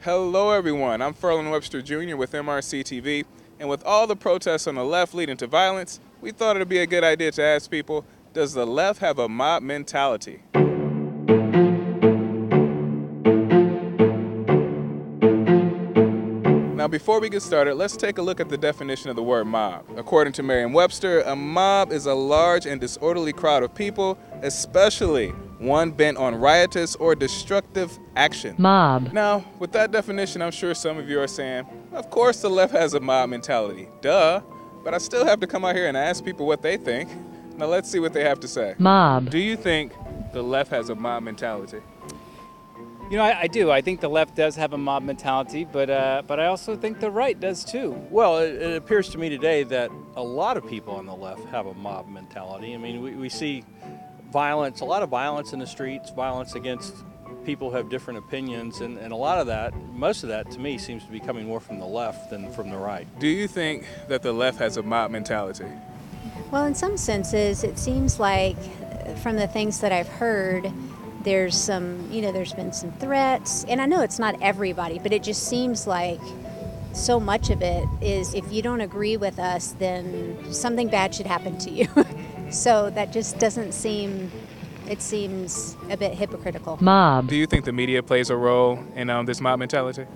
Hello everyone, I'm Ferlon Webster Jr. with MRC-TV, and with all the protests on the left leading to violence, we thought it would be a good idea to ask people, does the left have a mob mentality? Now before we get started, let's take a look at the definition of the word mob. According to Merriam-Webster, a mob is a large and disorderly crowd of people, especially one bent on riotous or destructive action. Mob. Now, with that definition, I'm sure some of you are saying, of course the left has a mob mentality. Duh. But I still have to come out here and ask people what they think. Now let's see what they have to say. Mob. Do you think the left has a mob mentality? You know, I do. I think the left does have a mob mentality, but I also think the right does too. Well, it appears to me today that a lot of people on the left have a mob mentality. I mean, we see violence, a lot of violence in the streets, violence against people who have different opinions, and a lot of that, most of that to me seems to be coming more from the left than from the right. Do you think that the left has a mob mentality? Well, in some senses, it seems like from the things that I've heard, there's been some threats, and I know it's not everybody, but it just seems like so much of it is if you don't agree with us, then something bad should happen to you. So that just doesn't seem, it seems a bit hypocritical. Mob. Do you think the media plays a role in this mob mentality?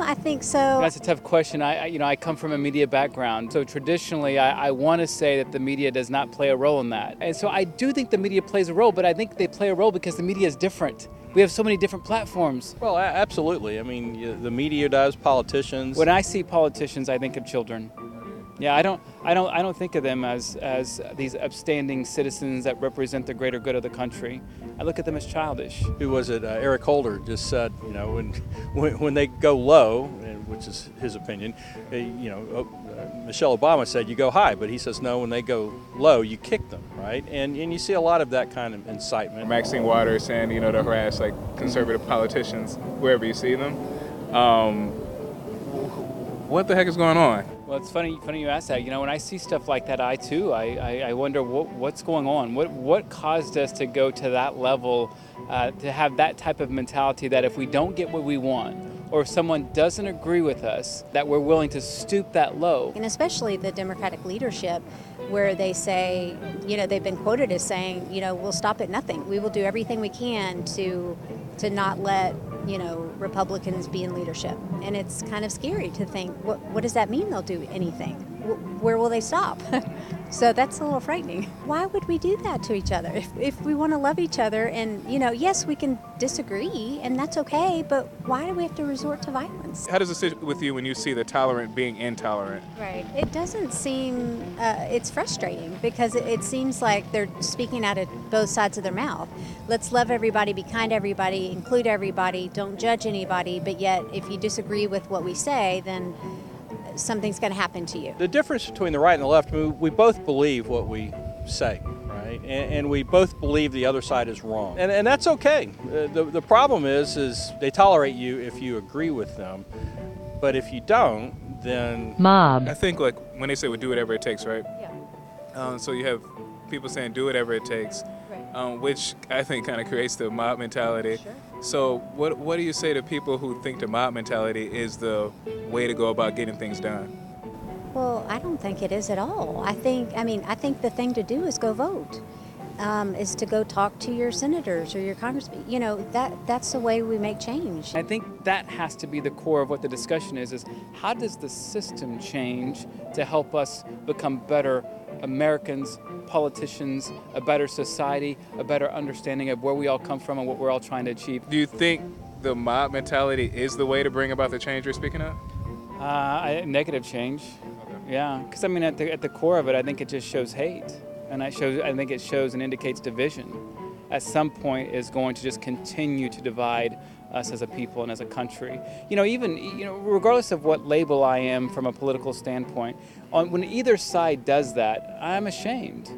I think so. That's a tough question. I come from a media background, so traditionally I want to say that the media does not play a role in that. And so I do think the media plays a role, but I think they play a role because the media is different. We have so many different platforms. Well, absolutely. I mean, the media does, politicians. When I see politicians, I think of children. Yeah, I don't think of them as these upstanding citizens that represent the greater good of the country. I look at them as childish. Who was it? Eric Holder just said, you know, when they go low, which is his opinion, Michelle Obama said you go high, but he says no, when they go low, you kick them, right? And you see a lot of that kind of incitement. Maxine Waters saying, to harass like conservative politicians wherever you see them. What the heck is going on? Well, it's funny you ask that. When I see stuff like that, I wonder what's going on. What caused us to go to that level, to have that type of mentality that if we don't get what we want, or if someone doesn't agree with us, that we're willing to stoop that low. And especially the Democratic leadership, where they say, they've been quoted as saying, we'll stop at nothing. We will do everything we can to not let Republicans be in leadership. And it's kind of scary to think, what does that mean they'll do anything? Where will they stop? So that's a little frightening. Why would we do that to each other? If we want to love each other and, yes, we can disagree and that's okay, but why do we have to resort to violence? How does it sit with you when you see the tolerant being intolerant? Right. It doesn't seem, it's frustrating because it seems like they're speaking out of both sides of their mouth. Let's love everybody, be kind to everybody, include everybody, don't judge anybody, but yet if you disagree with what we say, then something's going to happen to you. The difference between the right and the left, we both believe what we say, right? And we both believe the other side is wrong. And that's okay. The problem is they tolerate you if you agree with them. But if you don't, then... Mob. I think like when they say we do whatever it takes, right? Yeah. So you have people saying do whatever it takes, Right. which I think kind of creates the mob mentality. Sure. So what do you say to people who think the mob mentality is the way to go about getting things done? Well, I don't think it is at all. I think the thing to do is go vote, is to go talk to your senators or your congressmen. That's the way we make change. I think that has to be the core of what the discussion is how does the system change to help us become better Americans, politicians, a better society, a better understanding of where we all come from and what we're all trying to achieve. Do you think the mob mentality is the way to bring about the change you're speaking of? Negative change. Okay. Yeah, because at the core of it, I think it just shows hate, and I think it shows and indicates division. At some point, is going to just continue to divide us as a people and as a country. Regardless of what label I am from a political standpoint, when either side does that, I'm ashamed.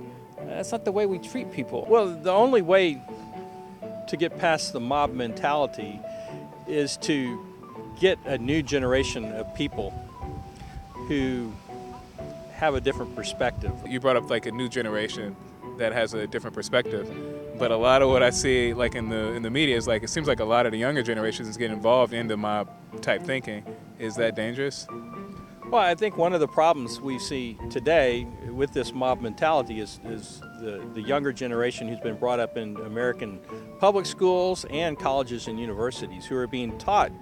That's not the way we treat people. Well, the only way to get past the mob mentality is to get a new generation of people who have a different perspective. You brought up like a new generation that has a different perspective. But a lot of what I see, like in the media, is like it seems like a lot of the younger generations is getting involved in the mob type thinking. Is that dangerous? Well, I think one of the problems we see today with this mob mentality is the younger generation who's been brought up in American public schools and colleges and universities, who are being taught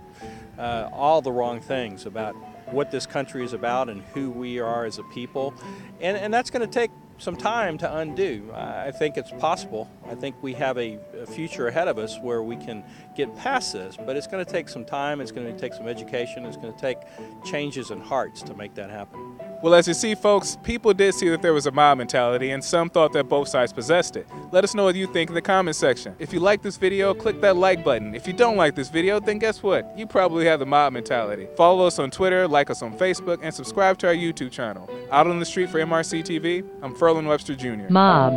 all the wrong things about what this country is about and who we are as a people. And that's going to take some time to undo. I think it's possible. I think we have a future ahead of us where we can get past this, but it's going to take some time, it's going to take some education, it's going to take changes in hearts to make that happen. Well, as you see, folks, people did see that there was a mob mentality, and some thought that both sides possessed it. Let us know what you think in the comment section. If you like this video, click that like button. If you don't like this video, then guess what? You probably have the mob mentality. Follow us on Twitter, like us on Facebook, and subscribe to our YouTube channel. Out on the street for MRC-TV, I'm Ferlon Webster Jr. Mob.